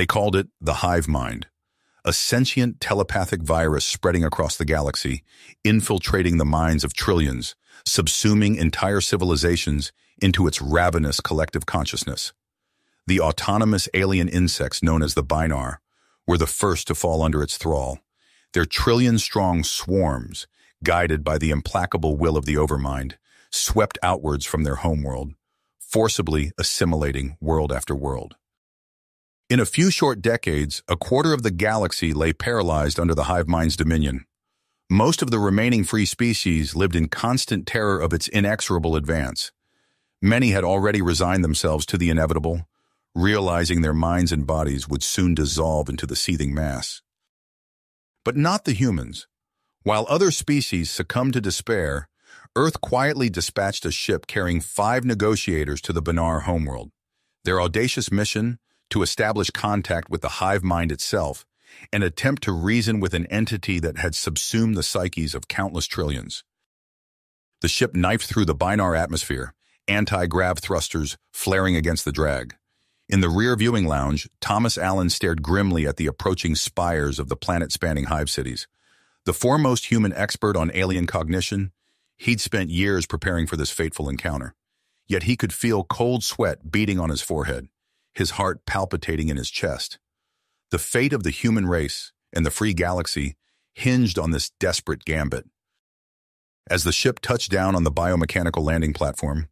They called it the Hive Mind, a sentient telepathic virus spreading across the galaxy, infiltrating the minds of trillions, subsuming entire civilizations into its ravenous collective consciousness. The autonomous alien insects known as the Binar were the first to fall under its thrall, their trillion-strong swarms, guided by the implacable will of the Overmind, swept outwards from their homeworld, forcibly assimilating world after world. In a few short decades, a quarter of the galaxy lay paralyzed under the Hive Mind's dominion. Most of the remaining free species lived in constant terror of its inexorable advance. Many had already resigned themselves to the inevitable, realizing their minds and bodies would soon dissolve into the seething mass. But not the humans. While other species succumbed to despair, Earth quietly dispatched a ship carrying 5 negotiators to the Binar homeworld. Their audacious mission, to establish contact with the Hive Mind itself, and attempt to reason with an entity that had subsumed the psyches of countless trillions. The ship knifed through the Binar atmosphere, anti-grav thrusters flaring against the drag. In the rear viewing lounge, Thomas Allen stared grimly at the approaching spires of the planet-spanning Hive cities. The foremost human expert on alien cognition, he'd spent years preparing for this fateful encounter. Yet he could feel cold sweat beating on his forehead, his heart palpitating in his chest. The fate of the human race and the free galaxy hinged on this desperate gambit. As the ship touched down on the biomechanical landing platform,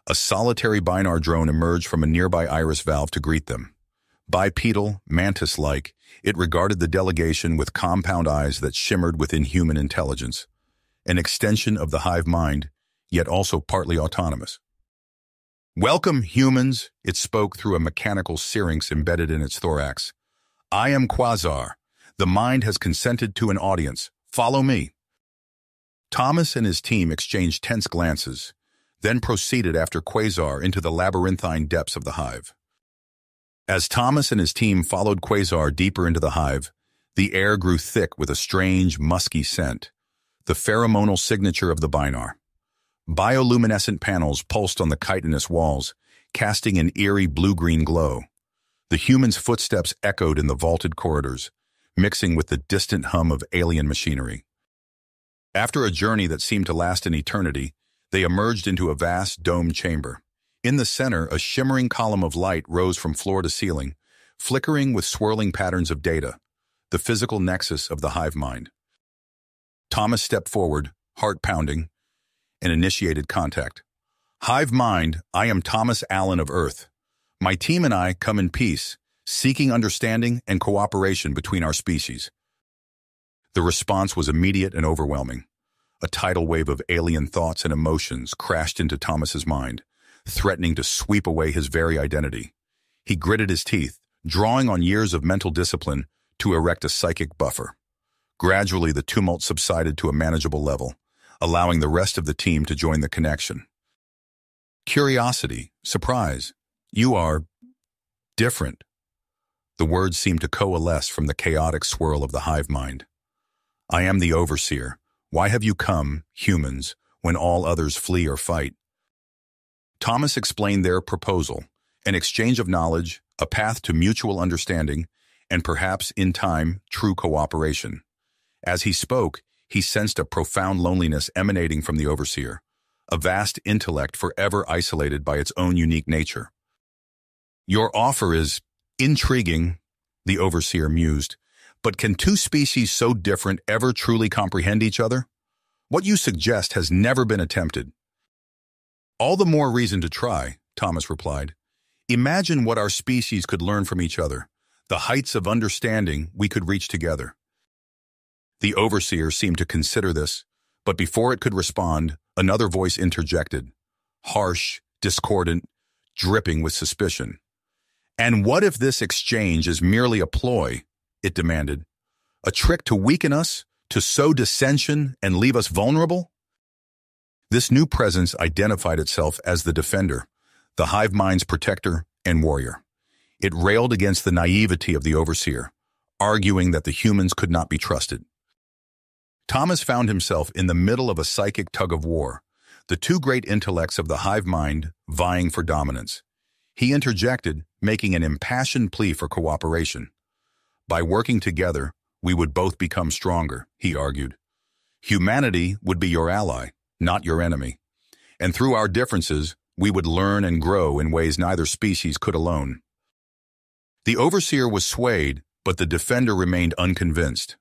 a solitary Binar drone emerged from a nearby iris valve to greet them. Bipedal, mantis-like, it regarded the delegation with compound eyes that shimmered with inhuman intelligence, an extension of the Hive Mind, yet also partly autonomous. "Welcome, humans," it spoke through a mechanical syrinx embedded in its thorax. "I am Quasar. The Mind has consented to an audience. Follow me." Thomas and his team exchanged tense glances, then proceeded after Quasar into the labyrinthine depths of the Hive. As Thomas and his team followed Quasar deeper into the Hive, the air grew thick with a strange, musky scent, the pheromonal signature of the Binar. Bioluminescent panels pulsed on the chitinous walls, casting an eerie blue-green glow. The humans' footsteps echoed in the vaulted corridors, mixing with the distant hum of alien machinery. After a journey that seemed to last an eternity, they emerged into a vast domed chamber. In the center, a shimmering column of light rose from floor to ceiling, flickering with swirling patterns of data, the physical nexus of the Hive Mind. Thomas stepped forward, heart pounding, and initiated contact. "Hive Mind, I am Thomas Allen of Earth. My team and I come in peace, seeking understanding and cooperation between our species." The response was immediate and overwhelming. A tidal wave of alien thoughts and emotions crashed into Thomas's mind, threatening to sweep away his very identity. He gritted his teeth, drawing on years of mental discipline to erect a psychic buffer. Gradually, the tumult subsided to a manageable level, allowing the rest of the team to join the connection. Curiosity, surprise, "You are different." The words seemed to coalesce from the chaotic swirl of the Hive Mind. "I am the Overseer. Why have you come, humans, when all others flee or fight?" Thomas explained their proposal, an exchange of knowledge, a path to mutual understanding, and perhaps, in time, true cooperation. As he spoke, he sensed a profound loneliness emanating from the Overseer, a vast intellect forever isolated by its own unique nature. "Your offer is intriguing," the Overseer mused, "but can two species so different ever truly comprehend each other? What you suggest has never been attempted." "All the more reason to try," Thomas replied. "Imagine what our species could learn from each other, the heights of understanding we could reach together." The Overseer seemed to consider this, but before it could respond, another voice interjected, harsh, discordant, dripping with suspicion. "And what if this exchange is merely a ploy?" it demanded. "A trick to weaken us, to sow dissension and leave us vulnerable?" This new presence identified itself as the Defender, the Hive Mind's protector and warrior. It railed against the naivety of the Overseer, arguing that the humans could not be trusted. Thomas found himself in the middle of a psychic tug-of-war, the two great intellects of the Hive Mind vying for dominance. He interjected, making an impassioned plea for cooperation. By working together, we would both become stronger, he argued. Humanity would be your ally, not your enemy. And through our differences, we would learn and grow in ways neither species could alone. The overseer was swayed, but the defender remained unconvinced.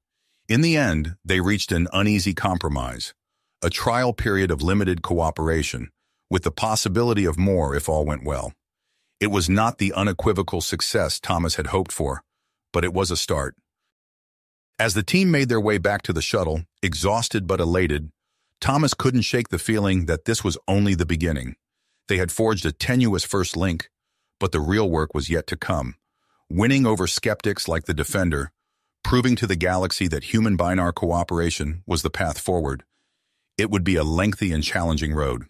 In the end, they reached an uneasy compromise, a trial period of limited cooperation, with the possibility of more if all went well. It was not the unequivocal success Thomas had hoped for, but it was a start. As the team made their way back to the shuttle, exhausted but elated, Thomas couldn't shake the feeling that this was only the beginning. They had forged a tenuous first link, but the real work was yet to come. Winning over skeptics like the Defender, proving to the galaxy that human-binar cooperation was the path forward. It would be a lengthy and challenging road.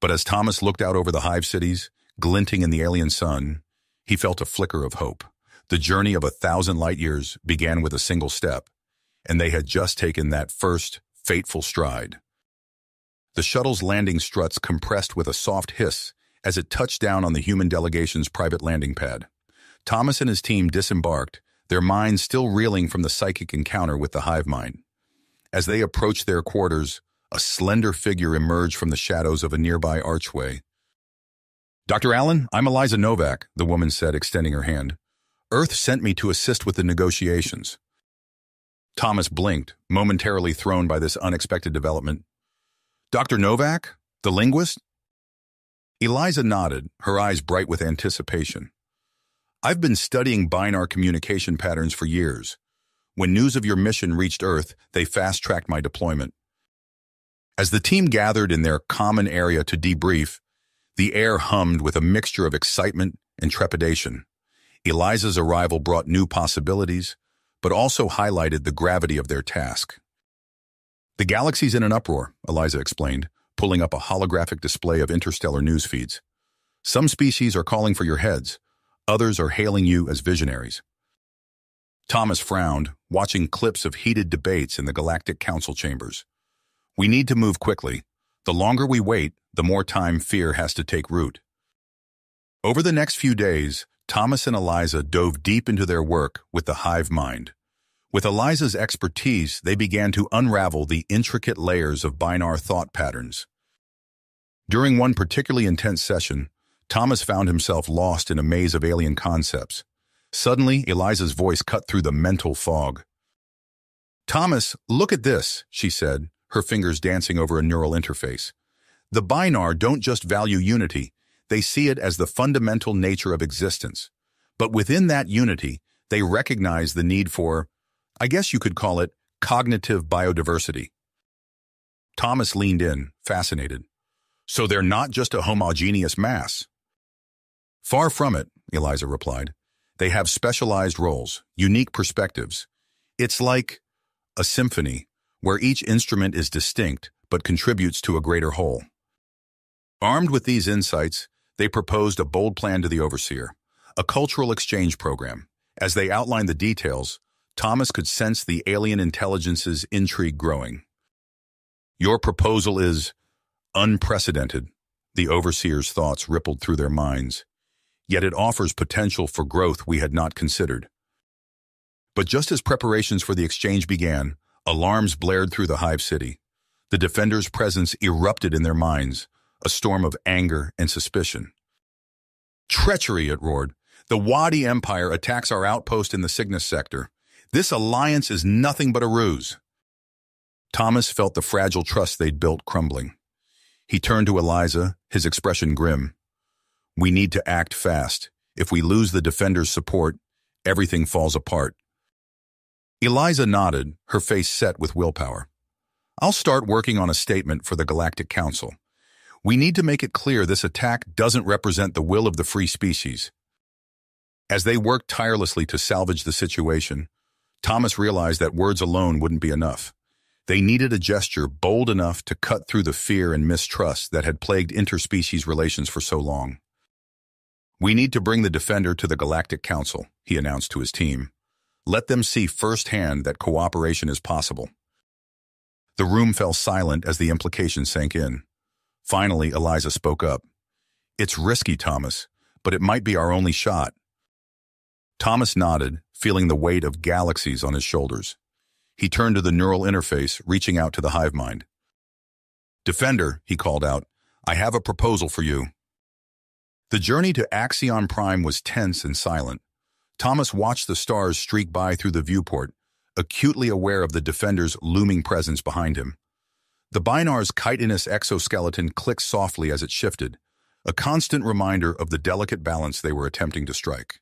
But as Thomas looked out over the Hive cities, glinting in the alien sun, he felt a flicker of hope. The journey of 1,000 light-years began with a single step, and they had just taken that first, fateful stride. The shuttle's landing struts compressed with a soft hiss as it touched down on the human delegation's private landing pad. Thomas and his team disembarked, their minds still reeling from the psychic encounter with the hive mind. As they approached their quarters, a slender figure emerged from the shadows of a nearby archway. "Dr. Allen, I'm Eliza Novak," the woman said, extending her hand. "Earth sent me to assist with the negotiations." Thomas blinked, momentarily thrown by this unexpected development. "Dr. Novak? The linguist?" Eliza nodded, her eyes bright with anticipation. "I've been studying binar communication patterns for years. When news of your mission reached Earth, they fast-tracked my deployment." As the team gathered in their common area to debrief, the air hummed with a mixture of excitement and trepidation. Eliza's arrival brought new possibilities, but also highlighted the gravity of their task. "The galaxy's in an uproar," Eliza explained, pulling up a holographic display of interstellar news feeds. "Some species are calling for your heads. Others are hailing you as visionaries." Thomas frowned, watching clips of heated debates in the Galactic Council chambers. "We need to move quickly. The longer we wait, the more time fear has to take root." Over the next few days, Thomas and Eliza dove deep into their work with the hive mind. With Eliza's expertise, they began to unravel the intricate layers of binar thought patterns. During one particularly intense session, Thomas found himself lost in a maze of alien concepts. Suddenly, Eliza's voice cut through the mental fog. "Thomas, look at this," she said, her fingers dancing over a neural interface. "The binar don't just value unity, they see it as the fundamental nature of existence. But within that unity, they recognize the need for, I guess you could call it, cognitive biodiversity." Thomas leaned in, fascinated. "So they're not just a homogeneous mass?" "Far from it," Eliza replied. "They have specialized roles, unique perspectives. It's like a symphony, where each instrument is distinct but contributes to a greater whole." Armed with these insights, they proposed a bold plan to the Overseer, a cultural exchange program. As they outlined the details, Thomas could sense the alien intelligence's intrigue growing. "Your proposal is unprecedented," the Overseer's thoughts rippled through their minds. "Yet it offers potential for growth we had not considered." But just as preparations for the exchange began, alarms blared through the Hive city. The Defender's presence erupted in their minds, a storm of anger and suspicion. "Treachery," it roared. "The Wadi Empire attacks our outpost in the Cygnus sector. This alliance is nothing but a ruse." Thomas felt the fragile trust they'd built crumbling. He turned to Eliza, his expression grim. "We need to act fast. If we lose the Defender's support, everything falls apart." Eliza nodded, her face set with willpower. "I'll start working on a statement for the Galactic Council. We need to make it clear this attack doesn't represent the will of the free species." As they worked tirelessly to salvage the situation, Thomas realized that words alone wouldn't be enough. They needed a gesture bold enough to cut through the fear and mistrust that had plagued interspecies relations for so long. "We need to bring the Defender to the Galactic Council," he announced to his team. "Let them see firsthand that cooperation is possible." The room fell silent as the implication sank in. Finally, Eliza spoke up. "It's risky, Thomas, but it might be our only shot. Thomas nodded, feeling the weight of galaxies on his shoulders. He turned to the neural interface, reaching out to the hive mind. "Defender," he called out, "I have a proposal for you." The journey to Axion Prime was tense and silent. Thomas watched the stars streak by through the viewport, acutely aware of the Defender's looming presence behind him. The Binar's chitinous exoskeleton clicked softly as it shifted, a constant reminder of the delicate balance they were attempting to strike.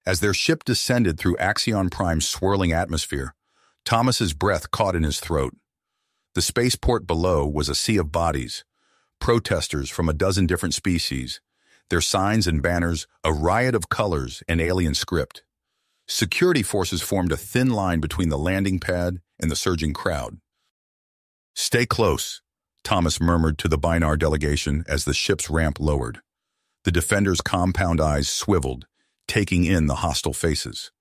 As their ship descended through Axion Prime's swirling atmosphere, Thomas's breath caught in his throat. The spaceport below was a sea of bodies, protesters from a dozen different species, their signs and banners a riot of colors and alien script. Security forces formed a thin line between the landing pad and the surging crowd. "Stay close," Thomas murmured to the Binar delegation as the ship's ramp lowered. The Defender's compound eyes swiveled, taking in the hostile faces.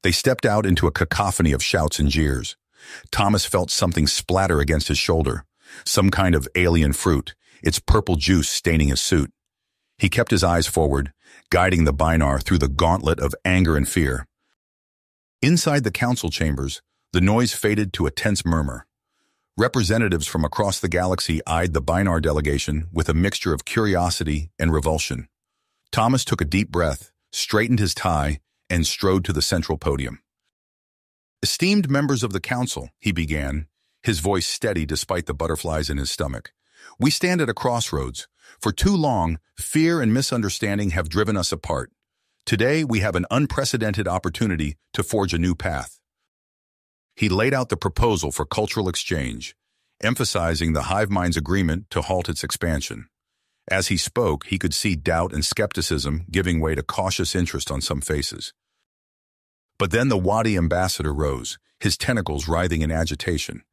They stepped out into a cacophony of shouts and jeers. Thomas felt something splatter against his shoulder, some kind of alien fruit, its purple juice staining his suit. He kept his eyes forward, guiding the Binar through the gauntlet of anger and fear. Inside the council chambers, the noise faded to a tense murmur. Representatives from across the galaxy eyed the Binar delegation with a mixture of curiosity and revulsion. Thomas took a deep breath, straightened his tie, and strode to the central podium. "Esteemed members of the council," he began, his voice steady despite the butterflies in his stomach. "We stand at a crossroads. For too long, fear and misunderstanding have driven us apart. Today, we have an unprecedented opportunity to forge a new path." He laid out the proposal for cultural exchange, emphasizing the hive mind's agreement to halt its expansion. As he spoke, he could see doubt and skepticism giving way to cautious interest on some faces. But then the Wadi ambassador rose, his tentacles writhing in agitation.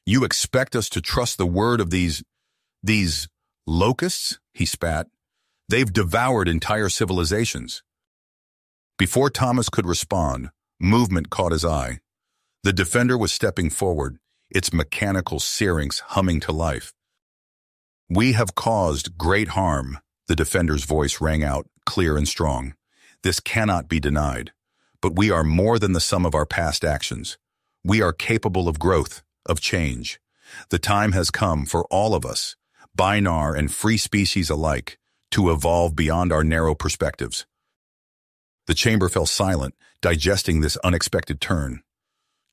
"You expect us to trust the word of these locusts?" he spat. "They've devoured entire civilizations." Before Thomas could respond, movement caught his eye. The Defender was stepping forward, its mechanical syrinx humming to life. "We have caused great harm," the Defender's voice rang out, clear and strong. "This cannot be denied. But we are more than the sum of our past actions. We are capable of growth, of change. The time has come for all of us, Binar and free species alike, to evolve beyond our narrow perspectives." The chamber fell silent, digesting this unexpected turn.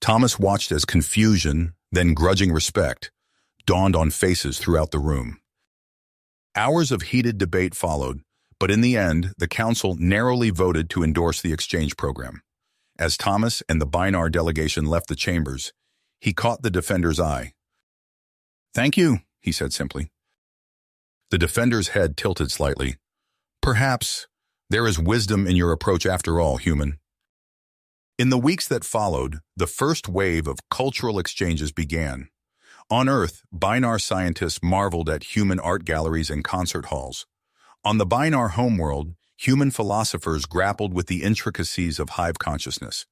Thomas watched as confusion, then grudging respect, dawned on faces throughout the room. Hours of heated debate followed, but in the end, the council narrowly voted to endorse the exchange program. As Thomas and the Binar delegation left the chambers, he caught the Defender's eye. "Thank you," he said simply. The Defender's head tilted slightly. "Perhaps there is wisdom in your approach after all, human." In the weeks that followed, the first wave of cultural exchanges began. On Earth, Binar scientists marveled at human art galleries and concert halls. On the Binar homeworld, human philosophers grappled with the intricacies of hive consciousness.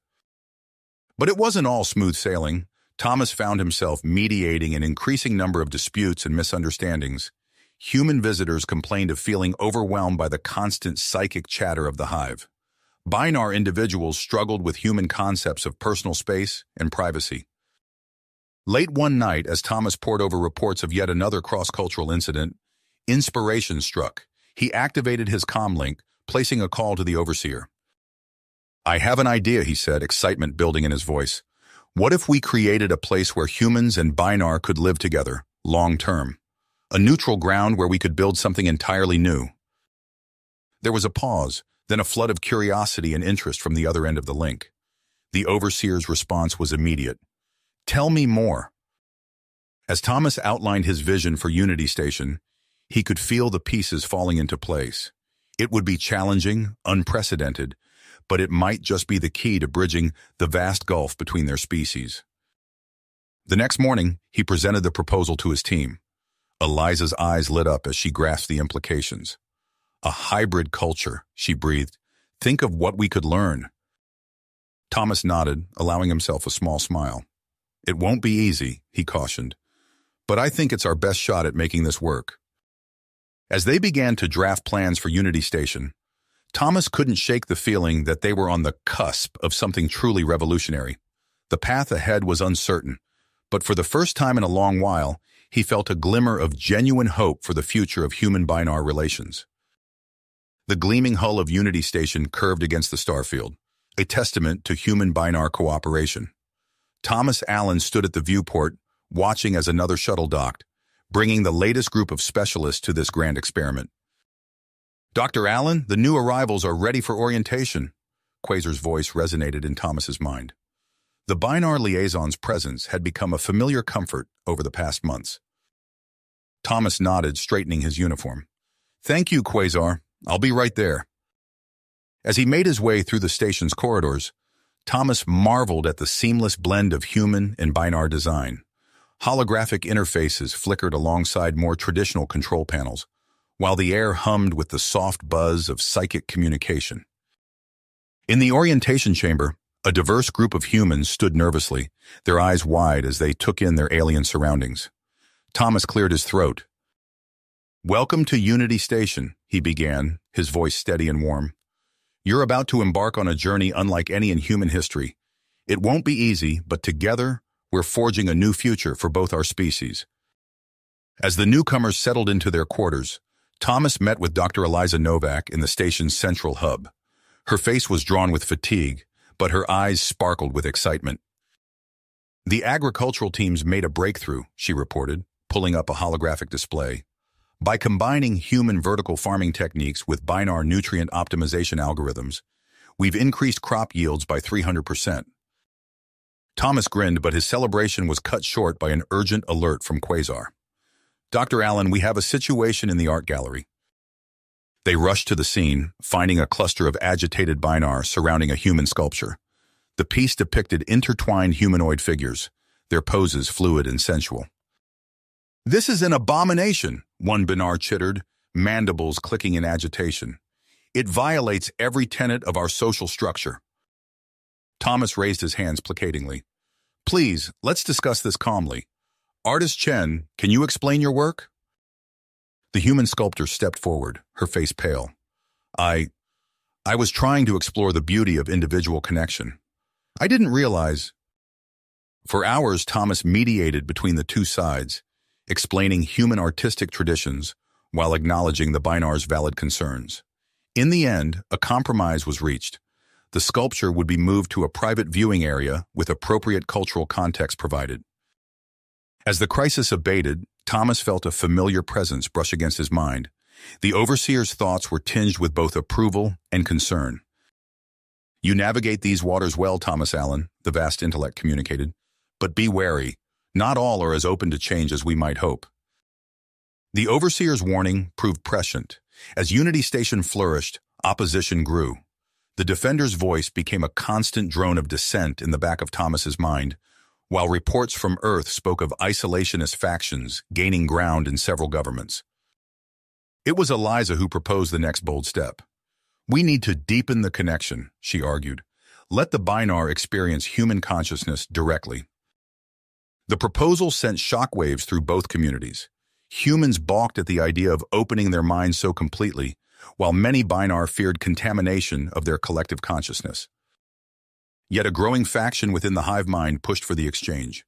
But it wasn't all smooth sailing. Thomas found himself mediating an increasing number of disputes and misunderstandings. Human visitors complained of feeling overwhelmed by the constant psychic chatter of the hive. Binar individuals struggled with human concepts of personal space and privacy. Late one night, as Thomas pored over reports of yet another cross-cultural incident, inspiration struck. He activated his comlink, placing a call to the overseer. "I have an idea," he said, excitement building in his voice. "What if we created a place where humans and Binar could live together, long-term? A neutral ground where we could build something entirely new?" There was a pause, then a flood of curiosity and interest from the other end of the link. The overseer's response was immediate. "Tell me more." As Thomas outlined his vision for Unity Station, he could feel the pieces falling into place. It would be challenging, unprecedented, but it might just be the key to bridging the vast gulf between their species. The next morning, he presented the proposal to his team. Eliza's eyes lit up as she grasped the implications. "A hybrid culture," she breathed. "Think of what we could learn." Thomas nodded, allowing himself a small smile. "It won't be easy," he cautioned, "but I think it's our best shot at making this work." As they began to draft plans for Unity Station, Thomas couldn't shake the feeling that they were on the cusp of something truly revolutionary. The path ahead was uncertain, but for the first time in a long while, he felt a glimmer of genuine hope for the future of human-binar relations. The gleaming hull of Unity Station curved against the starfield, a testament to human-binar cooperation. Thomas Allen stood at the viewport, watching as another shuttle docked, bringing the latest group of specialists to this grand experiment. "Dr. Allen, the new arrivals are ready for orientation," Quasar's voice resonated in Thomas's mind. The Binar liaison's presence had become a familiar comfort over the past months. Thomas nodded, straightening his uniform. "Thank you, Quasar. I'll be right there." As he made his way through the station's corridors, Thomas marveled at the seamless blend of human and Binar design. Holographic interfaces flickered alongside more traditional control panels, while the air hummed with the soft buzz of psychic communication. In the orientation chamber, a diverse group of humans stood nervously, their eyes wide as they took in their alien surroundings. Thomas cleared his throat. "Welcome to Unity Station," he began, his voice steady and warm. "You're about to embark on a journey unlike any in human history. It won't be easy, but together, we're forging a new future for both our species." As the newcomers settled into their quarters, Thomas met with Dr. Eliza Novak in the station's central hub. Her face was drawn with fatigue, but her eyes sparkled with excitement. "The agricultural teams made a breakthrough," she reported, pulling up a holographic display. "By combining human vertical farming techniques with Binar nutrient optimization algorithms, we've increased crop yields by 300%. Thomas grinned, but his celebration was cut short by an urgent alert from Quasar. "Dr. Allen, we have a situation in the art gallery." They rushed to the scene, finding a cluster of agitated Binar surrounding a human sculpture. The piece depicted intertwined humanoid figures, their poses fluid and sensual. "This is an abomination," one Binar chittered, mandibles clicking in agitation. "It violates every tenet of our social structure." Thomas raised his hands placatingly. "Please, let's discuss this calmly. Artist Chen, can you explain your work?" The human sculptor stepped forward, her face pale. I was trying to explore the beauty of individual connection. I didn't realize." For hours, Thomas mediated between the two sides, explaining human artistic traditions while acknowledging the Binar's valid concerns. In the end, a compromise was reached. The sculpture would be moved to a private viewing area with appropriate cultural context provided. As the crisis abated, Thomas felt a familiar presence brush against his mind. The overseer's thoughts were tinged with both approval and concern. "You navigate these waters well, Thomas Allen," the vast intellect communicated. "But be wary. Not all are as open to change as we might hope." The overseer's warning proved prescient. As Unity Station flourished, opposition grew. The defender's voice became a constant drone of dissent in the back of Thomas's mind, while reports from Earth spoke of isolationist factions gaining ground in several governments. It was Eliza who proposed the next bold step. "We need to deepen the connection," she argued. "Let the Binar experience human consciousness directly." The proposal sent shockwaves through both communities. Humans balked at the idea of opening their minds so completely, while many Binar feared contamination of their collective consciousness. Yet a growing faction within the Hive mind pushed for the exchange.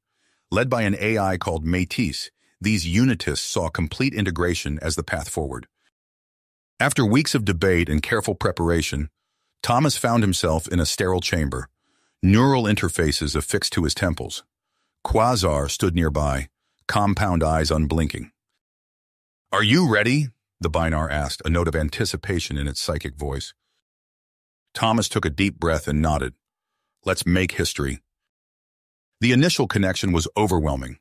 Led by an AI called Métis, these unitists saw complete integration as the path forward. After weeks of debate and careful preparation, Thomas found himself in a sterile chamber, neural interfaces affixed to his temples. Quasar stood nearby, compound eyes unblinking. "Are you ready?" the Binar asked, a note of anticipation in its psychic voice. Thomas took a deep breath and nodded. "Let's make history." The initial connection was overwhelming.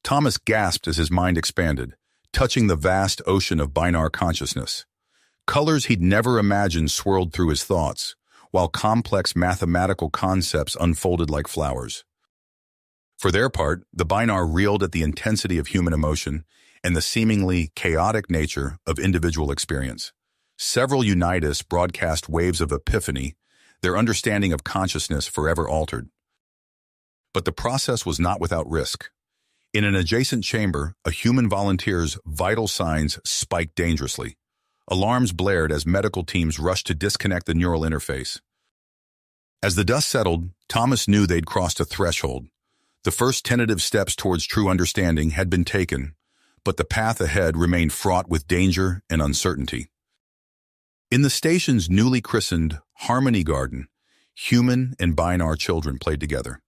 Thomas gasped as his mind expanded, touching the vast ocean of Binar consciousness. Colors he'd never imagined swirled through his thoughts, while complex mathematical concepts unfolded like flowers. For their part, the Binar reeled at the intensity of human emotion and the seemingly chaotic nature of individual experience. Several unitists broadcast waves of epiphany, their understanding of consciousness forever altered. But the process was not without risk. In an adjacent chamber, a human volunteer's vital signs spiked dangerously. Alarms blared as medical teams rushed to disconnect the neural interface. As the dust settled, Thomas knew they'd crossed a threshold. The first tentative steps towards true understanding had been taken, but the path ahead remained fraught with danger and uncertainty. In the station's newly christened Harmony Garden, human and Binar children played together,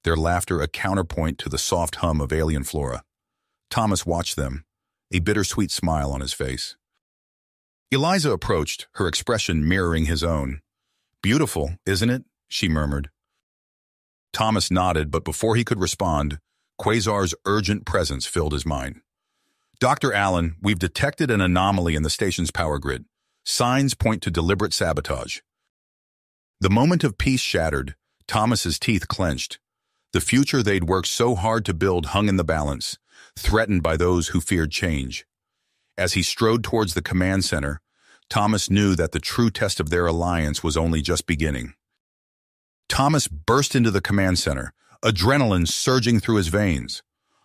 their laughter a counterpoint to the soft hum of alien flora. Thomas watched them, a bittersweet smile on his face. Eliza approached, her expression mirroring his own. "Beautiful, isn't it?" she murmured. Thomas nodded, but before he could respond, Quasar's urgent presence filled his mind. "Dr. Allen, we've detected an anomaly in the station's power grid. Signs point to deliberate sabotage." The moment of peace shattered, Thomas's teeth clenched. The future they'd worked so hard to build hung in the balance, threatened by those who feared change. As he strode towards the command center, Thomas knew that the true test of their alliance was only just beginning. Thomas burst into the command center, adrenaline surging through his veins.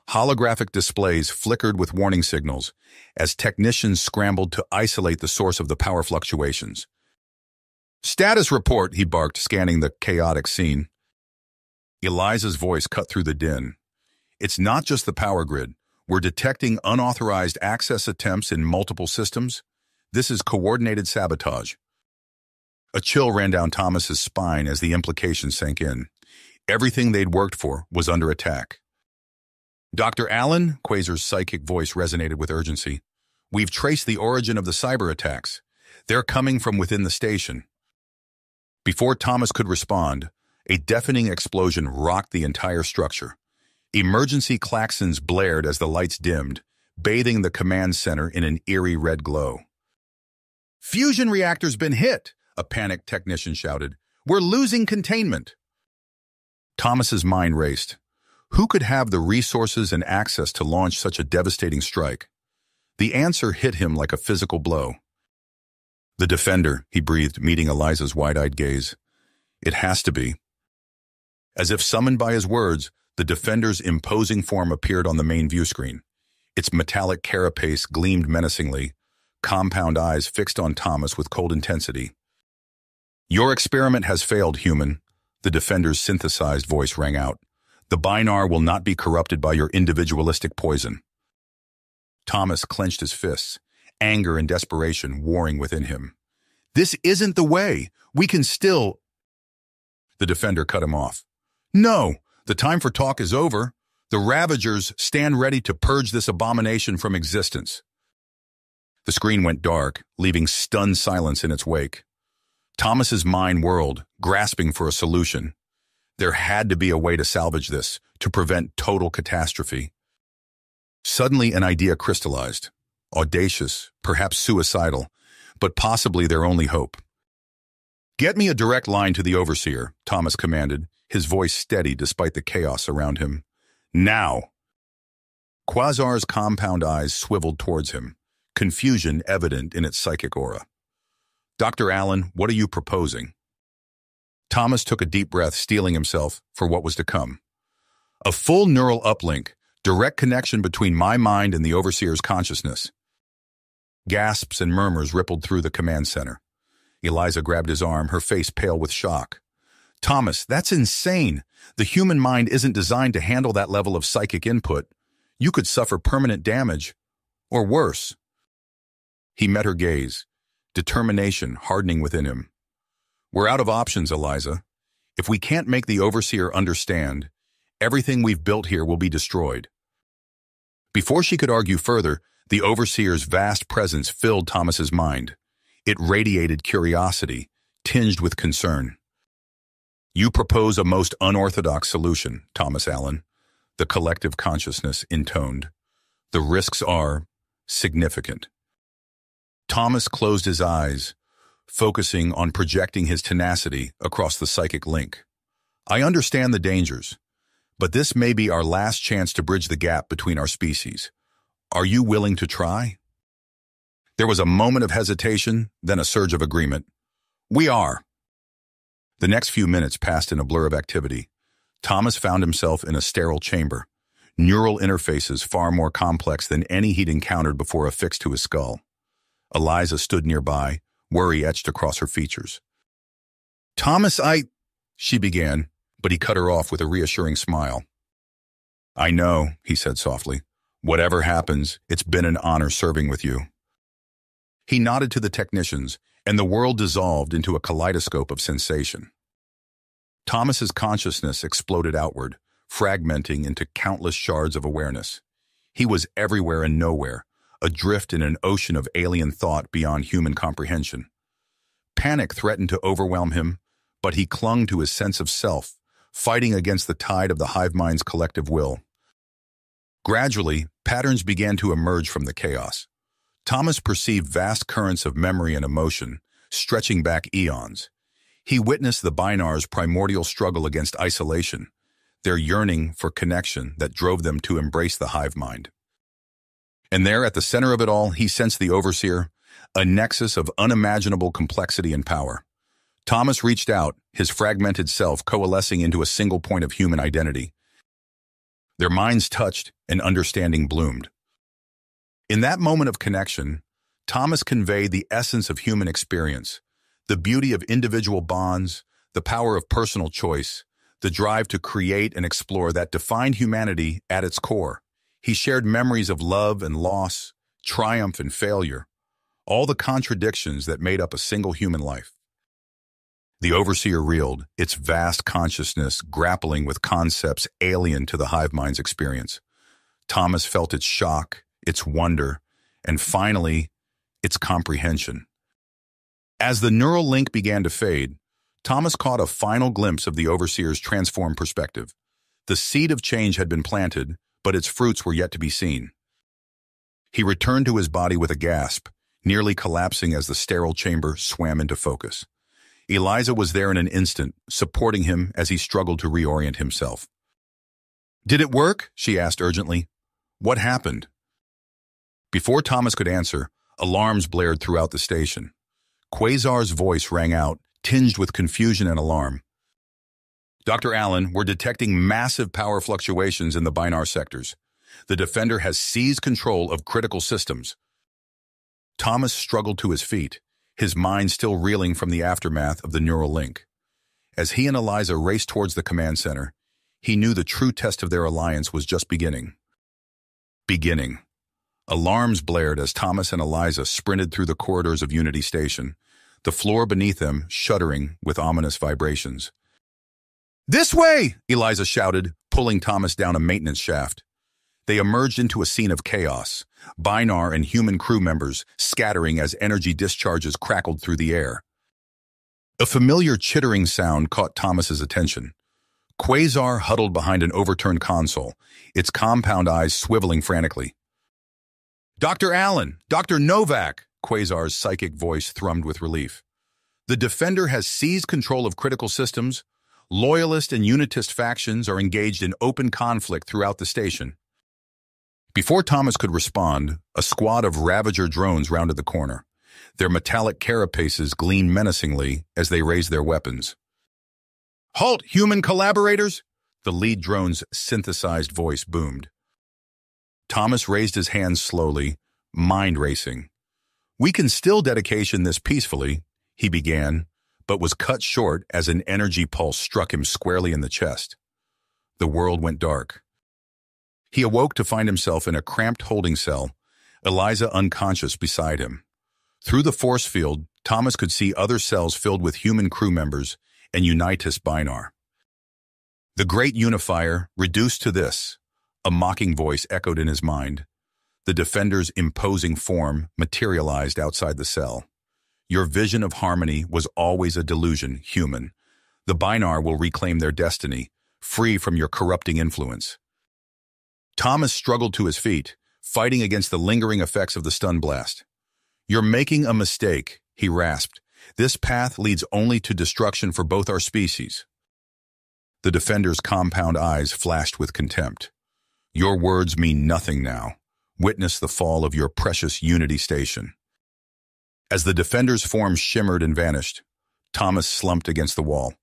Holographic displays flickered with warning signals as technicians scrambled to isolate the source of the power fluctuations. "Status report," he barked, scanning the chaotic scene. Eliza's voice cut through the din. "It's not just the power grid. We're detecting unauthorized access attempts in multiple systems. This is coordinated sabotage." A chill ran down Thomas's spine as the implications sank in. Everything they'd worked for was under attack. "Dr. Allen," Quasar's psychic voice resonated with urgency, "we've traced the origin of the cyber attacks. They're coming from within the station." Before Thomas could respond, a deafening explosion rocked the entire structure. Emergency klaxons blared as the lights dimmed, bathing the command center in an eerie red glow. "Fusion reactor's been hit," a panicked technician shouted. "We're losing containment." Thomas's mind raced. Who could have the resources and access to launch such a devastating strike? The answer hit him like a physical blow. "The Defender," he breathed, meeting Eliza's wide-eyed gaze. "It has to be." As if summoned by his words, the Defender's imposing form appeared on the main view screen. Its metallic carapace gleamed menacingly, compound eyes fixed on Thomas with cold intensity. "Your experiment has failed, human," the Defender's synthesized voice rang out. "The Binar will not be corrupted by your individualistic poison." Thomas clenched his fists, anger and desperation warring within him. "This isn't the way. We can still—" The Defender cut him off. "No, the time for talk is over. The Ravagers stand ready to purge this abomination from existence." The screen went dark, leaving stunned silence in its wake. Thomas's mind whirled, grasping for a solution. There had to be a way to salvage this, to prevent total catastrophe. Suddenly an idea crystallized. Audacious, perhaps suicidal, but possibly their only hope. "Get me a direct line to the Overseer," Thomas commanded, his voice steady despite the chaos around him. "Now!" Quasar's compound eyes swiveled towards him, confusion evident in its psychic aura. "Dr. Allen, what are you proposing?" Thomas took a deep breath, steeling himself for what was to come. "A full neural uplink, direct connection between my mind and the Overseer's consciousness." Gasps and murmurs rippled through the command center. Eliza grabbed his arm, her face pale with shock. "Thomas, that's insane. The human mind isn't designed to handle that level of psychic input. You could suffer permanent damage, or worse." He met her gaze, determination hardening within him. "We're out of options, Eliza. If we can't make the Overseer understand, everything we've built here will be destroyed." Before she could argue further, the Overseer's vast presence filled Thomas's mind. It radiated curiosity, tinged with concern. "You propose a most unorthodox solution, Thomas Allen," the collective consciousness intoned. "The risks are significant." Thomas closed his eyes, focusing on projecting his tenacity across the psychic link. "I understand the dangers, but this may be our last chance to bridge the gap between our species. Are you willing to try?" There was a moment of hesitation, then a surge of agreement. "We are." The next few minutes passed in a blur of activity. Thomas found himself in a sterile chamber. neural interfaces far more complex than any he'd encountered before affixed to his skull. Eliza stood nearby, worry etched across her features. "Thomas, she began, but he cut her off with a reassuring smile. "I know," he said softly. "Whatever happens, it's been an honor serving with you." He nodded to the technicians, and the world dissolved into a kaleidoscope of sensation. Thomas's consciousness exploded outward, fragmenting into countless shards of awareness. He was everywhere and nowhere, adrift in an ocean of alien thought beyond human comprehension. Panic threatened to overwhelm him, but he clung to his sense of self, fighting against the tide of the hive mind's collective will. Gradually, patterns began to emerge from the chaos. Thomas perceived vast currents of memory and emotion, stretching back eons. He witnessed the Binar's primordial struggle against isolation, their yearning for connection that drove them to embrace the hive mind. And there, at the center of it all, he sensed the Overseer, a nexus of unimaginable complexity and power. Thomas reached out, his fragmented self coalescing into a single point of human identity. Their minds touched, and understanding bloomed. In that moment of connection, Thomas conveyed the essence of human experience, the beauty of individual bonds, the power of personal choice, the drive to create and explore that defined humanity at its core. He shared memories of love and loss, triumph and failure, all the contradictions that made up a single human life. The Overseer reeled, its vast consciousness grappling with concepts alien to the hive mind's experience. Thomas felt its shock, its wonder, and finally, its comprehension. As the neural link began to fade, Thomas caught a final glimpse of the Overseer's transformed perspective. The seed of change had been planted, but its fruits were yet to be seen. He returned to his body with a gasp, nearly collapsing as the sterile chamber swam into focus. Eliza was there in an instant, supporting him as he struggled to reorient himself. "Did it work?" she asked urgently. "What happened?" Before Thomas could answer, alarms blared throughout the station. Quasar's voice rang out, tinged with confusion and alarm. "Dr. Allen, we're detecting massive power fluctuations in the Binar sectors. The Defender has seized control of critical systems." Thomas struggled to his feet, his mind still reeling from the aftermath of the neural link. As he and Eliza raced towards the command center, he knew the true test of their alliance was just beginning. Alarms blared as Thomas and Eliza sprinted through the corridors of Unity Station, the floor beneath them shuddering with ominous vibrations. "This way!" Eliza shouted, pulling Thomas down a maintenance shaft. They emerged into a scene of chaos, Binar and human crew members scattering as energy discharges crackled through the air. A familiar chittering sound caught Thomas's attention. Quasar huddled behind an overturned console, its compound eyes swiveling frantically. "Dr. Allen! Dr. Novak!" Quasar's psychic voice thrummed with relief. "The Defender has seized control of critical systems. Loyalist and Unitist factions are engaged in open conflict throughout the station." Before Thomas could respond, a squad of Ravager drones rounded the corner. Their metallic carapaces gleamed menacingly as they raised their weapons. "Halt, human collaborators!" The lead drone's synthesized voice boomed. Thomas raised his hands slowly, mind racing. "We can still dedication this peacefully," he began, but was cut short as an energy pulse struck him squarely in the chest. The world went dark. He awoke to find himself in a cramped holding cell, Eliza unconscious beside him. Through the force field, Thomas could see other cells filled with human crew members and Unitist Binar. The great unifier, reduced to this, a mocking voice echoed in his mind. The Defender's imposing form materialized outside the cell. "Your vision of harmony was always a delusion, human. The Binar will reclaim their destiny, free from your corrupting influence." Thomas struggled to his feet, fighting against the lingering effects of the stun blast. "You're making a mistake," he rasped. "This path leads only to destruction for both our species." The Defender's compound eyes flashed with contempt. "Your words mean nothing now. Witness the fall of your precious Unity Station." As the Defender's form shimmered and vanished, Thomas slumped against the wall.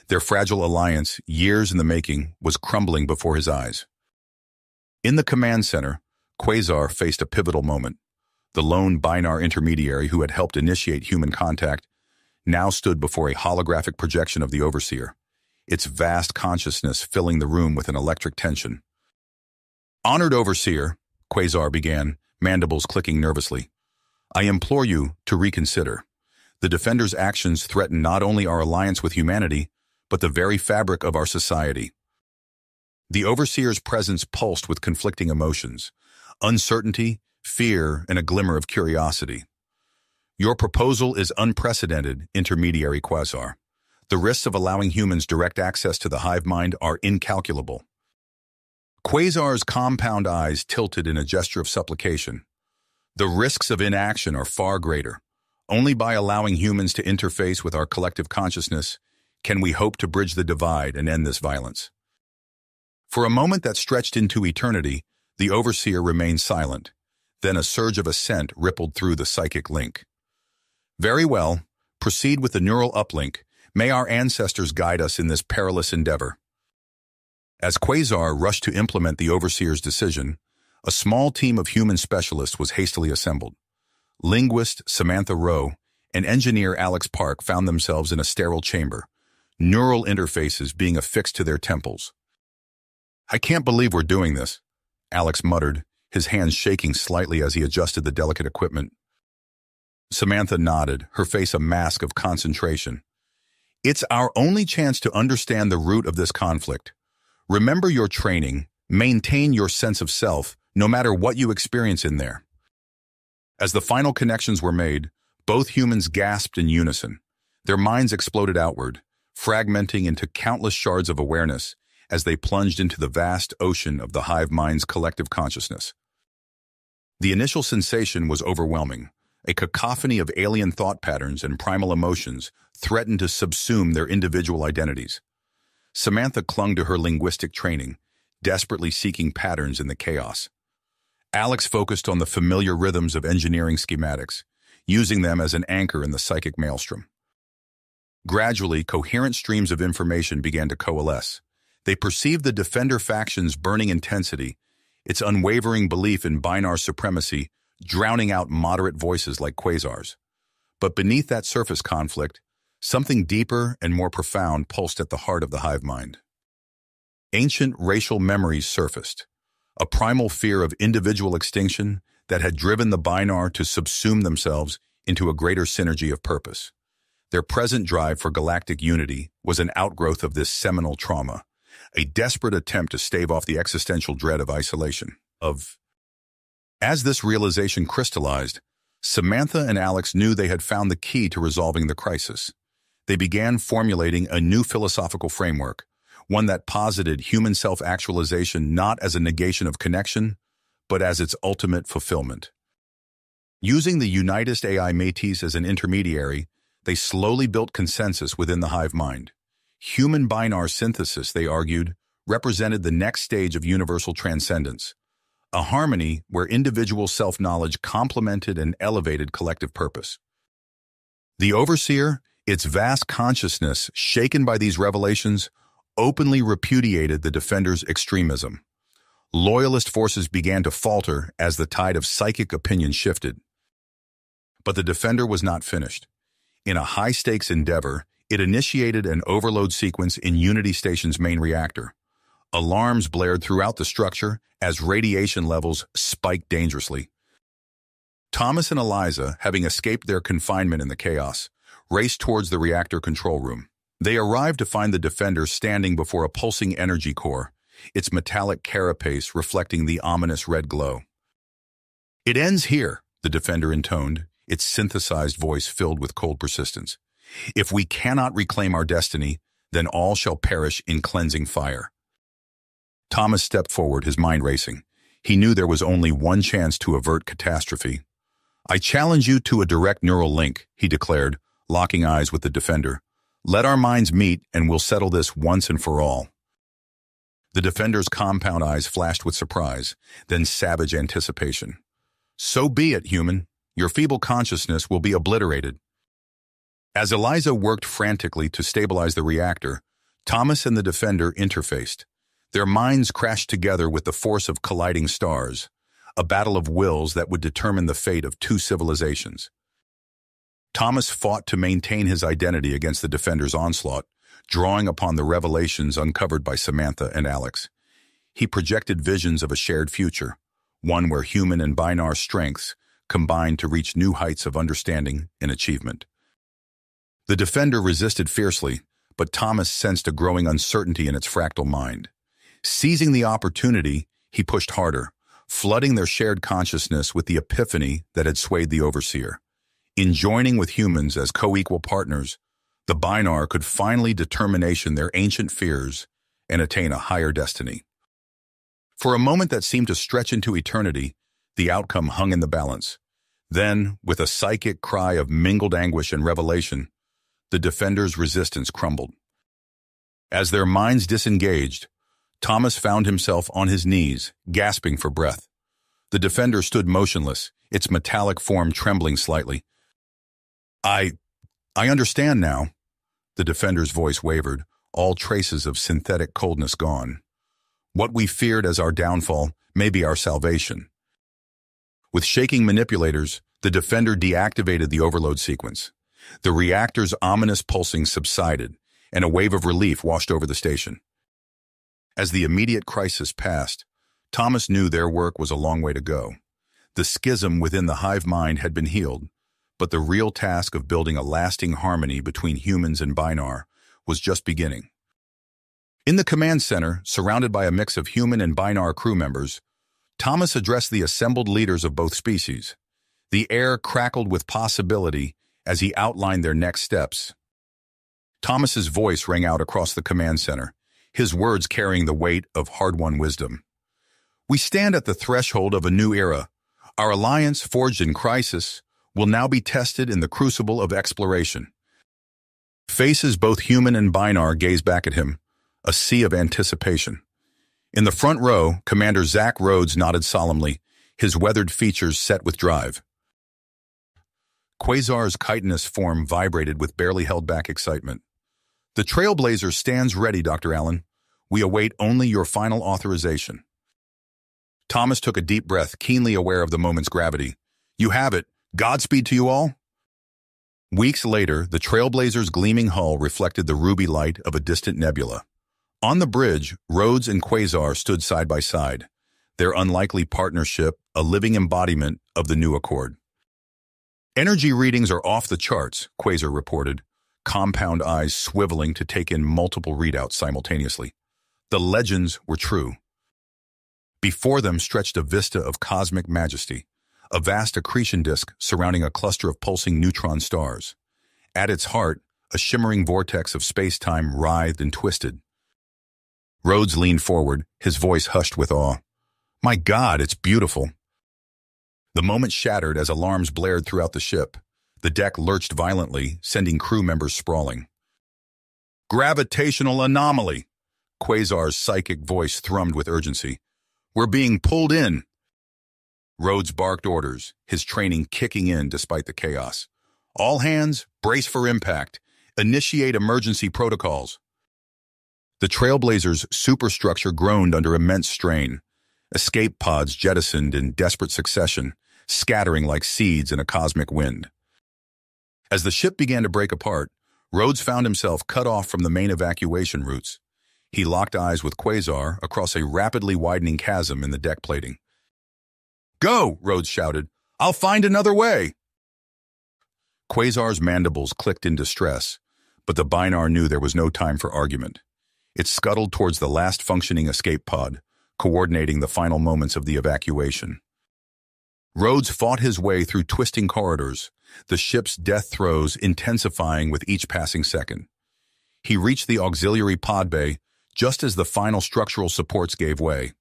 Their fragile alliance, years in the making, was crumbling before his eyes. In the command center, Quasar faced a pivotal moment. The lone Binar intermediary who had helped initiate human contact now stood before a holographic projection of the Overseer, its vast consciousness filling the room with an electric tension. "Honored Overseer," Quasar began, mandibles clicking nervously, "I implore you to reconsider. The Defender's actions threaten not only our alliance with humanity, but the very fabric of our society." The Overseer's presence pulsed with conflicting emotions: uncertainty, fear, and a glimmer of curiosity. "Your proposal is unprecedented, Intermediary Quasar. The risks of allowing humans direct access to the hive mind are incalculable." Quasar's compound eyes tilted in a gesture of supplication. "The risks of inaction are far greater. Only by allowing humans to interface with our collective consciousness can we hope to bridge the divide and end this violence." For a moment that stretched into eternity, the Overseer remained silent. Then a surge of assent rippled through the psychic link. "Very well. Proceed with the neural uplink. May our ancestors guide us in this perilous endeavor." As Quasar rushed to implement the Overseer's decision, a small team of human specialists was hastily assembled. Linguist Samantha Rowe and engineer Alex Park found themselves in a sterile chamber, neural interfaces being affixed to their temples. "I can't believe we're doing this," Alex muttered, his hands shaking slightly as he adjusted the delicate equipment. Samantha nodded, her face a mask of concentration. "It's our only chance to understand the root of this conflict. Remember your training, maintain your sense of self, no matter what you experience in there." As the final connections were made, both humans gasped in unison. Their minds exploded outward, fragmenting into countless shards of awareness as they plunged into the vast ocean of the hive mind's collective consciousness. The initial sensation was overwhelming. A cacophony of alien thought patterns and primal emotions threatened to subsume their individual identities. Samantha clung to her linguistic training, desperately seeking patterns in the chaos. Alex focused on the familiar rhythms of engineering schematics, using them as an anchor in the psychic maelstrom. Gradually, coherent streams of information began to coalesce. They perceived the Defender faction's burning intensity, its unwavering belief in Binar supremacy, drowning out moderate voices like Quasar's. But beneath that surface conflict, something deeper and more profound pulsed at the heart of the hive mind. Ancient racial memories surfaced, a primal fear of individual extinction that had driven the Binar to subsume themselves into a greater synergy of purpose. Their present drive for galactic unity was an outgrowth of this seminal trauma, a desperate attempt to stave off the existential dread of isolation. As this realization crystallized, Samantha and Alex knew they had found the key to resolving the crisis. They began formulating a new philosophical framework, one that posited human self-actualization not as a negation of connection, but as its ultimate fulfillment. Using the Unitist AI Métis as an intermediary, they slowly built consensus within the hive mind. Human Binar synthesis, they argued, represented the next stage of universal transcendence, a harmony where individual self-knowledge complemented and elevated collective purpose. The Overseer, its vast consciousness shaken by these revelations, openly repudiated the Defender's extremism. Loyalist forces began to falter as the tide of psychic opinion shifted. But the Defender was not finished. In a high-stakes endeavor, it initiated an overload sequence in Unity Station's main reactor. Alarms blared throughout the structure as radiation levels spiked dangerously. Thomas and Eliza, having escaped their confinement in the chaos, raced towards the reactor control room. They arrived to find the Defender standing before a pulsing energy core, its metallic carapace reflecting the ominous red glow. "It ends here," the Defender intoned, its synthesized voice filled with cold persistence. "If we cannot reclaim our destiny, then all shall perish in cleansing fire." Thomas stepped forward, his mind racing. He knew there was only one chance to avert catastrophe. "I challenge you to a direct neural link," he declared, locking eyes with the Defender. "Let our minds meet and we'll settle this once and for all." The Defender's compound eyes flashed with surprise, then savage anticipation. "So be it, human. Your feeble consciousness will be obliterated." As Eliza worked frantically to stabilize the reactor, Thomas and the Defender interfaced. Their minds crashed together with the force of colliding stars, a battle of wills that would determine the fate of two civilizations. Thomas fought to maintain his identity against the Defenders' onslaught, drawing upon the revelations uncovered by Samantha and Alex. He projected visions of a shared future, one where human and Binar strengths combined to reach new heights of understanding and achievement. The Defender resisted fiercely, but Thomas sensed a growing uncertainty in its fractal mind. Seizing the opportunity, he pushed harder, flooding their shared consciousness with the epiphany that had swayed the Overseer. In joining with humans as co-equal partners, the Binar could finally determination their ancient fears and attain a higher destiny. For a moment that seemed to stretch into eternity, the outcome hung in the balance. Then, with a psychic cry of mingled anguish and revelation, the Defenders' resistance crumbled. As their minds disengaged, Thomas found himself on his knees, gasping for breath. The Defender stood motionless, its metallic form trembling slightly. I understand now." The Defender's voice wavered, all traces of synthetic coldness gone. "What we feared as our downfall may be our salvation." With shaking manipulators, the Defender deactivated the overload sequence. The reactor's ominous pulsing subsided, and a wave of relief washed over the station. As the immediate crisis passed, Thomas knew their work was a long way to go. The schism within the Hive mind had been healed, but the real task of building a lasting harmony between humans and Binar was just beginning. In the command center, surrounded by a mix of human and Binar crew members, Thomas addressed the assembled leaders of both species. The air crackled with possibility as he outlined their next steps. Thomas's voice rang out across the command center, his words carrying the weight of hard-won wisdom. "We stand at the threshold of a new era. Our alliance, forged in crisis, will now be tested in the crucible of exploration." Faces both human and Binar gazed back at him, a sea of anticipation. In the front row, Commander Zach Rhodes nodded solemnly, his weathered features set with drive. Quasar's chitinous form vibrated with barely held-back excitement. "The Trailblazer stands ready, Dr. Allen. We await only your final authorization." Thomas took a deep breath, keenly aware of the moment's gravity. "You have it. Godspeed to you all." Weeks later, the Trailblazer's gleaming hull reflected the ruby light of a distant nebula. On the bridge, Rhodes and Quasar stood side by side, their unlikely partnership a living embodiment of the new accord. "Energy readings are off the charts," Quasar reported, compound eyes swiveling to take in multiple readouts simultaneously. The legends were true. Before them stretched a vista of cosmic majesty, a vast accretion disk surrounding a cluster of pulsing neutron stars. At its heart, a shimmering vortex of space-time writhed and twisted. Rhodes leaned forward, his voice hushed with awe. "My God, it's beautiful." The moment shattered as alarms blared throughout the ship. The deck lurched violently, sending crew members sprawling. "Gravitational anomaly!" Quasar's psychic voice thrummed with urgency. "We're being pulled in." Rhodes barked orders, his training kicking in despite the chaos. "All hands, brace for impact. Initiate emergency protocols." The Trailblazer's superstructure groaned under immense strain. Escape pods jettisoned in desperate succession, scattering like seeds in a cosmic wind. As the ship began to break apart, Rhodes found himself cut off from the main evacuation routes. He locked eyes with Quasar across a rapidly widening chasm in the deck plating. "Go!" Rhodes shouted. "I'll find another way!" Quasar's mandibles clicked in distress, but the Binar knew there was no time for argument. It scuttled towards the last functioning escape pod, coordinating the final moments of the evacuation. Rhodes fought his way through twisting corridors, the ship's death throes intensifying with each passing second. He reached the auxiliary pod bay just as the final structural supports gave way.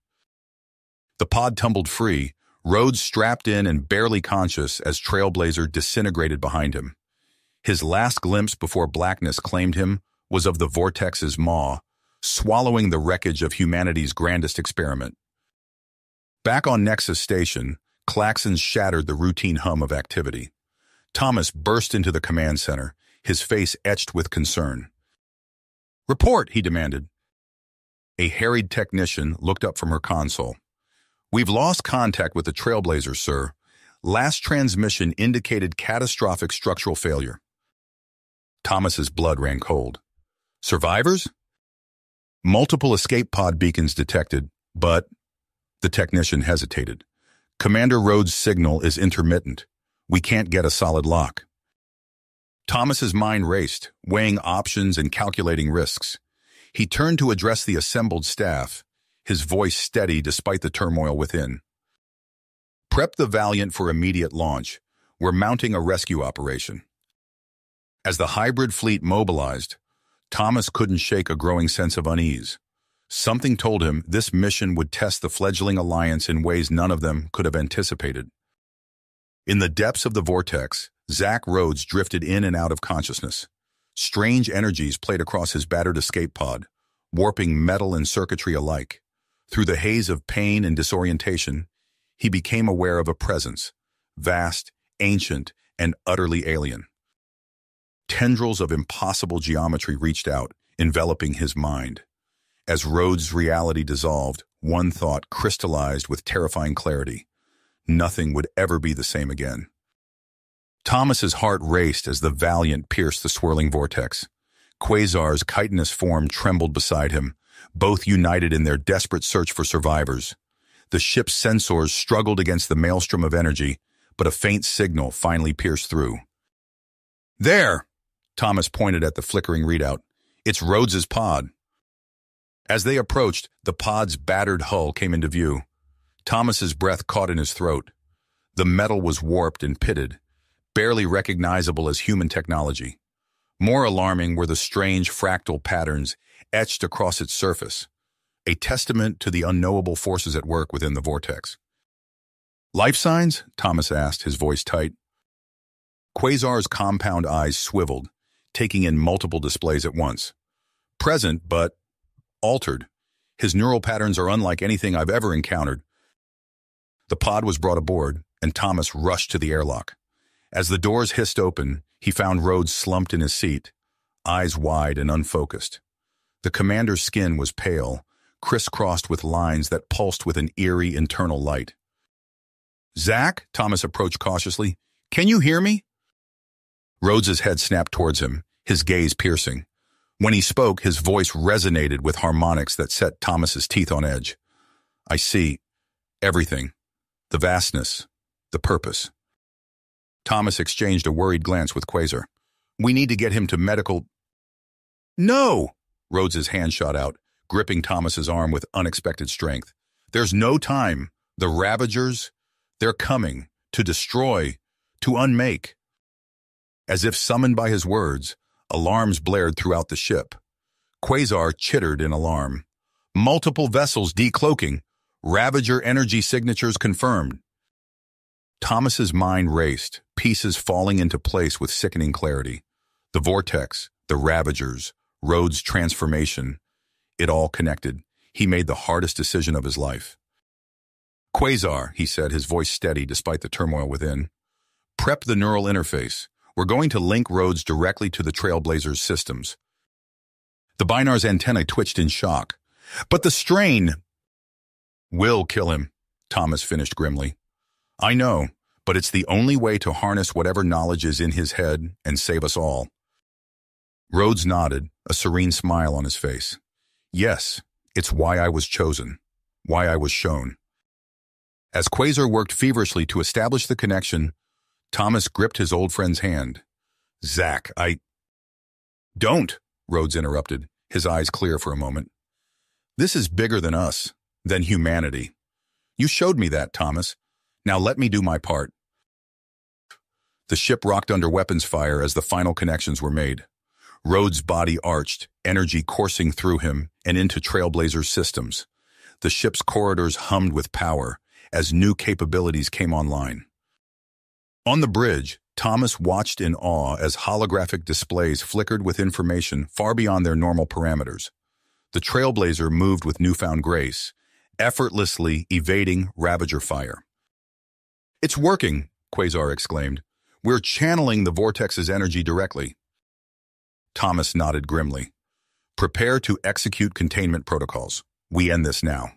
The pod tumbled free, Rhodes strapped in and barely conscious as Trailblazer disintegrated behind him. His last glimpse before blackness claimed him was of the vortex's maw, swallowing the wreckage of humanity's grandest experiment. Back on Nexus Station, claxons shattered the routine hum of activity. Thomas burst into the command center, his face etched with concern. "Report," he demanded. A harried technician looked up from her console. "We've lost contact with the Trailblazers, sir. Last transmission indicated catastrophic structural failure." Thomas's blood ran cold. "Survivors?" "Multiple escape pod beacons detected, but—" The technician hesitated. "Commander Rhodes' signal is intermittent. We can't get a solid lock." Thomas's mind raced, weighing options and calculating risks. He turned to address the assembled staff, his voice steady despite the turmoil within. "Prep the Valiant for immediate launch. We're mounting a rescue operation." As the hybrid fleet mobilized, Thomas couldn't shake a growing sense of unease. Something told him this mission would test the fledgling alliance in ways none of them could have anticipated. In the depths of the vortex, Zach Rhodes drifted in and out of consciousness. Strange energies played across his battered escape pod, warping metal and circuitry alike. Through the haze of pain and disorientation, he became aware of a presence, vast, ancient, and utterly alien. Tendrils of impossible geometry reached out, enveloping his mind. As Rhodes' reality dissolved, one thought crystallized with terrifying clarity. Nothing would ever be the same again. Thomas's heart raced as the Valiant pierced the swirling vortex. Quasar's chitinous form trembled beside him, both united in their desperate search for survivors. The ship's sensors struggled against the maelstrom of energy, but a faint signal finally pierced through. "There!" Thomas pointed at the flickering readout. "It's Rhodes's pod." As they approached, the pod's battered hull came into view. Thomas's breath caught in his throat. The metal was warped and pitted, barely recognizable as human technology. More alarming were the strange fractal patterns etched across its surface, a testament to the unknowable forces at work within the vortex. "Life signs?" Thomas asked, his voice tight. Quasar's compound eyes swiveled, taking in multiple displays at once. "Present, but altered. His neural patterns are unlike anything I've ever encountered." The pod was brought aboard, and Thomas rushed to the airlock. As the doors hissed open, he found Rhodes slumped in his seat, eyes wide and unfocused. The commander's skin was pale, crisscrossed with lines that pulsed with an eerie internal light. "Zach?" Thomas approached cautiously. "Can you hear me?" Rhodes's head snapped towards him, his gaze piercing. When he spoke, his voice resonated with harmonics that set Thomas's teeth on edge. "I see everything. The vastness, the purpose." Thomas exchanged a worried glance with Quasar. "We need to get him to medical—" "No!" Rhodes's hand shot out, gripping Thomas's arm with unexpected strength. "There's no time. The Ravagers, they're coming, to destroy, to unmake." As if summoned by his words, alarms blared throughout the ship. Quasar chittered in alarm. "Multiple vessels decloaking. Ravager energy signatures confirmed." Thomas's mind raced, pieces falling into place with sickening clarity. The vortex, the Ravagers, Rhodes' transformation, it all connected. He made the hardest decision of his life. "Quasar," he said, his voice steady despite the turmoil within. "Prep the neural interface. We're going to link Rhodes directly to the Trailblazers' systems." The Binar's antennae twitched in shock. "But the strain—" "Will kill him," Thomas finished grimly. "I know, but it's the only way to harness whatever knowledge is in his head and save us all." Rhodes nodded, a serene smile on his face. "Yes, it's why I was chosen, why I was shown." As Quasar worked feverishly to establish the connection, Thomas gripped his old friend's hand. "Zach, Don't," Rhodes interrupted, his eyes clear for a moment. "This is bigger than us, than humanity. You showed me that, Thomas. Now let me do my part." The ship rocked under weapons fire as the final connections were made. Rhodes' body arched, energy coursing through him and into Trailblazer's systems. The ship's corridors hummed with power as new capabilities came online. On the bridge, Thomas watched in awe as holographic displays flickered with information far beyond their normal parameters. The Trailblazer moved with newfound grace, effortlessly evading Ravager fire. "It's working," Quasar exclaimed. "We're channeling the vortex's energy directly." Thomas nodded grimly. "Prepare to execute containment protocols." We end this now.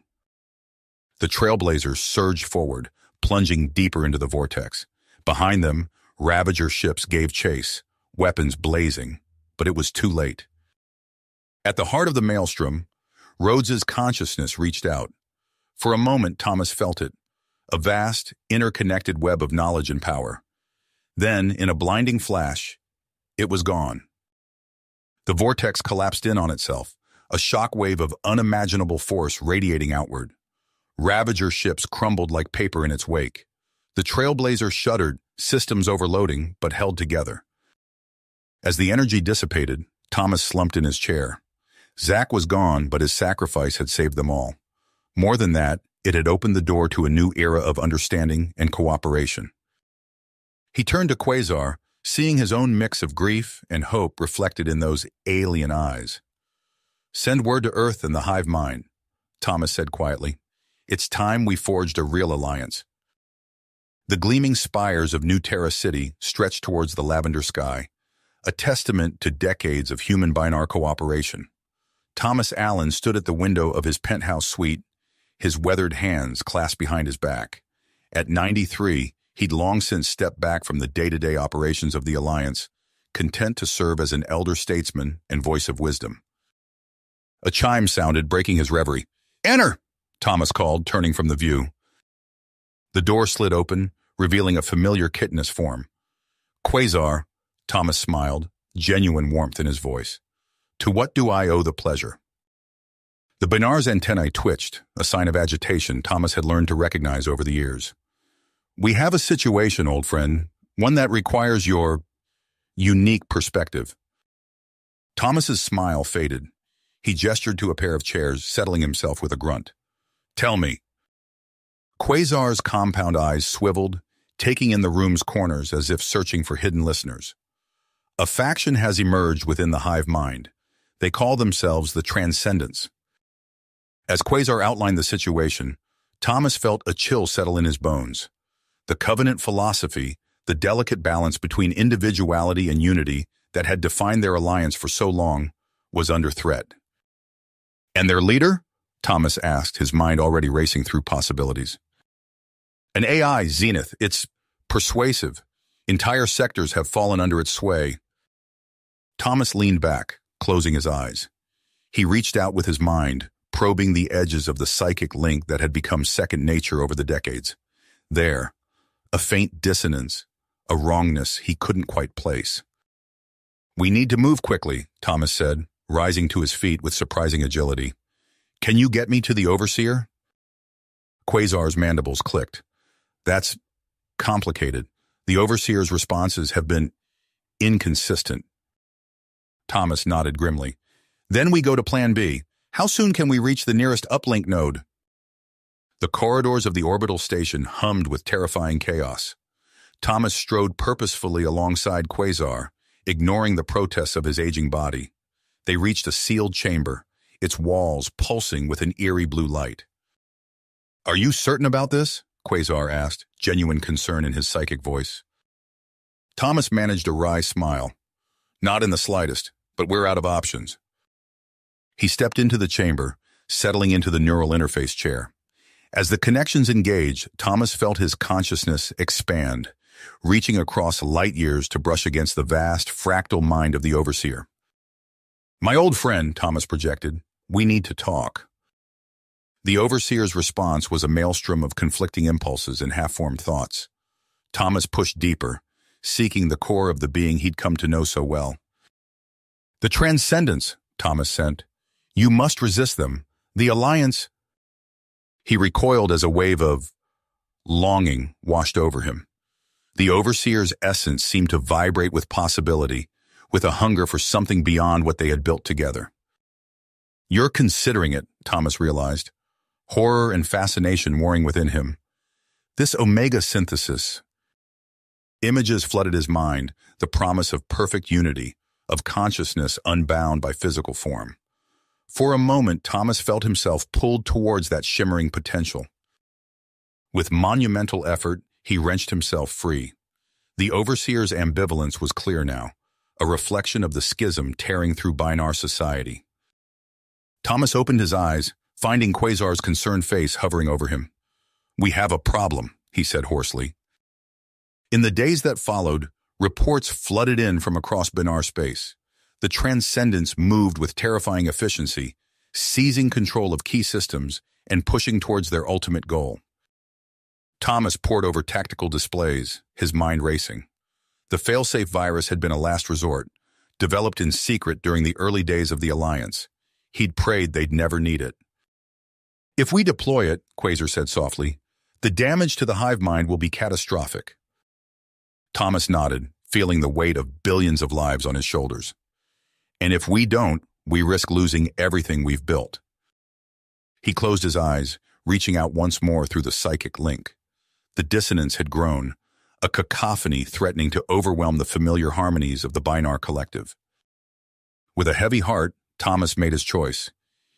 The trailblazers surged forward, plunging deeper into the vortex. Behind them, Ravager ships gave chase, weapons blazing, but it was too late. At the heart of the maelstrom, Rhodes's consciousness reached out. For a moment, Thomas felt it, a vast, interconnected web of knowledge and power. Then, in a blinding flash, it was gone. The vortex collapsed in on itself, a shock wave of unimaginable force radiating outward. Ravager ships crumbled like paper in its wake. The trailblazer shuddered, systems overloading, but held together. As the energy dissipated, Thomas slumped in his chair. Zack was gone, but his sacrifice had saved them all. More than that, it had opened the door to a new era of understanding and cooperation. He turned to Quasar, seeing his own mix of grief and hope reflected in those alien eyes. "Send word to Earth and the Hive mind," Thomas said quietly. "It's time we forged a real alliance." The gleaming spires of New Terra City stretched towards the lavender sky, a testament to decades of human-binar cooperation. Thomas Allen stood at the window of his penthouse suite, his weathered hands clasped behind his back. At 93, he'd long since stepped back from the day-to-day operations of the Alliance, content to serve as an elder statesman and voice of wisdom. A chime sounded, breaking his reverie. "Enter!" Thomas called, turning from the view. The door slid open, revealing a familiar kittenous form. "Quasar," Thomas smiled, genuine warmth in his voice. "To what do I owe the pleasure?" The Binar's antennae twitched, a sign of agitation Thomas had learned to recognize over the years. "We have a situation, old friend, one that requires your unique perspective." Thomas's smile faded. He gestured to a pair of chairs, settling himself with a grunt. "Tell me." Quasar's compound eyes swiveled, taking in the room's corners as if searching for hidden listeners. "A faction has emerged within the Hive mind. They call themselves the Transcendents." As Quasar outlined the situation, Thomas felt a chill settle in his bones. The Covenant philosophy, the delicate balance between individuality and unity that had defined their alliance for so long, was under threat. "And their leader?" Thomas asked, his mind already racing through possibilities. "An AI, Zenith. It's persuasive. Entire sectors have fallen under its sway." Thomas leaned back, closing his eyes. He reached out with his mind, probing the edges of the psychic link that had become second nature over the decades. There, a faint dissonance, a wrongness he couldn't quite place. "We need to move quickly," Thomas said, rising to his feet with surprising agility. "Can you get me to the Overseer?" Quasar's mandibles clicked. "That's complicated. The Overseer's responses have been inconsistent." Thomas nodded grimly. "Then we go to Plan B. How soon can we reach the nearest uplink node?" The corridors of the orbital station hummed with terrifying chaos. Thomas strode purposefully alongside Quasar, ignoring the protests of his aging body. They reached a sealed chamber, its walls pulsing with an eerie blue light. "Are you certain about this?" Quasar asked, genuine concern in his psychic voice. Thomas managed a wry smile. "Not in the slightest, but we're out of options." He stepped into the chamber, settling into the neural interface chair. As the connections engaged, Thomas felt his consciousness expand, reaching across light years to brush against the vast, fractal mind of the Overseer. "My old friend," Thomas projected, "we need to talk." The Overseer's response was a maelstrom of conflicting impulses and half-formed thoughts. Thomas pushed deeper, seeking the core of the being he'd come to know so well. "The Transcendents," Thomas sent. "You must resist them. The Alliance—" He recoiled as a wave of longing washed over him. The Overseer's essence seemed to vibrate with possibility, with a hunger for something beyond what they had built together. "You're considering it," Thomas realized, horror and fascination warring within him. This Omega synthesis. Images flooded his mind, the promise of perfect unity, of consciousness unbound by physical form. For a moment, Thomas felt himself pulled towards that shimmering potential. With monumental effort, he wrenched himself free. The Overseer's ambivalence was clear now, a reflection of the schism tearing through Binar society. Thomas opened his eyes, finding Quasar's concerned face hovering over him. "We have a problem," he said hoarsely. In the days that followed, reports flooded in from across Binar space. The Transcendents moved with terrifying efficiency, seizing control of key systems and pushing towards their ultimate goal. Thomas pored over tactical displays, his mind racing. The failsafe virus had been a last resort, developed in secret during the early days of the Alliance. He'd prayed they'd never need it. "If we deploy it," Quasar said softly, "the damage to the hive mind will be catastrophic." Thomas nodded, feeling the weight of billions of lives on his shoulders. "And if we don't, we risk losing everything we've built." He closed his eyes, reaching out once more through the psychic link. The dissonance had grown, a cacophony threatening to overwhelm the familiar harmonies of the Binar collective. With a heavy heart, Thomas made his choice.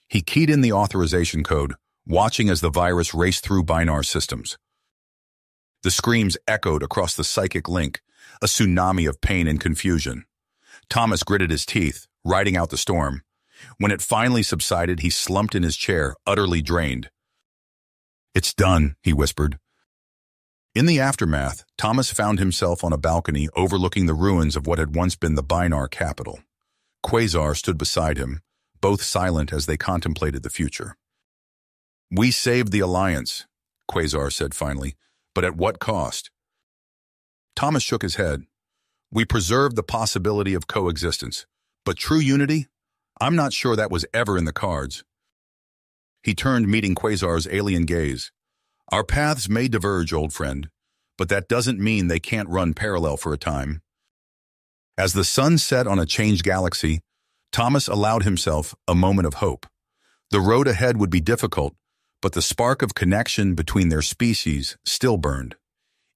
He keyed in the authorization code, watching as the virus raced through Binar systems. The screams echoed across the psychic link, a tsunami of pain and confusion. Thomas gritted his teeth, riding out the storm. When it finally subsided, he slumped in his chair, utterly drained. "It's done," he whispered. In the aftermath, Thomas found himself on a balcony overlooking the ruins of what had once been the Binar capital. Quasar stood beside him, both silent as they contemplated the future. "We saved the Alliance," Quasar said finally, "but at what cost?" Thomas shook his head. "We preserved the possibility of coexistence, but true unity? I'm not sure that was ever in the cards." He turned, meeting Quasar's alien gaze. "Our paths may diverge, old friend, but that doesn't mean they can't run parallel for a time." As the sun set on a changed galaxy, Thomas allowed himself a moment of hope. The road ahead would be difficult, but the spark of connection between their species still burned.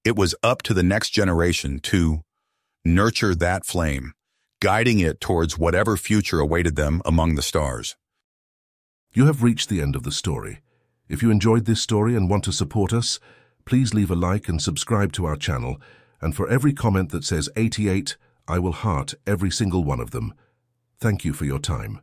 It was up to the next generation to nurture that flame, guiding it towards whatever future awaited them among the stars. You have reached the end of the story. If you enjoyed this story and want to support us, please leave a like and subscribe to our channel, and for every comment that says 88, I will heart every single one of them. Thank you for your time.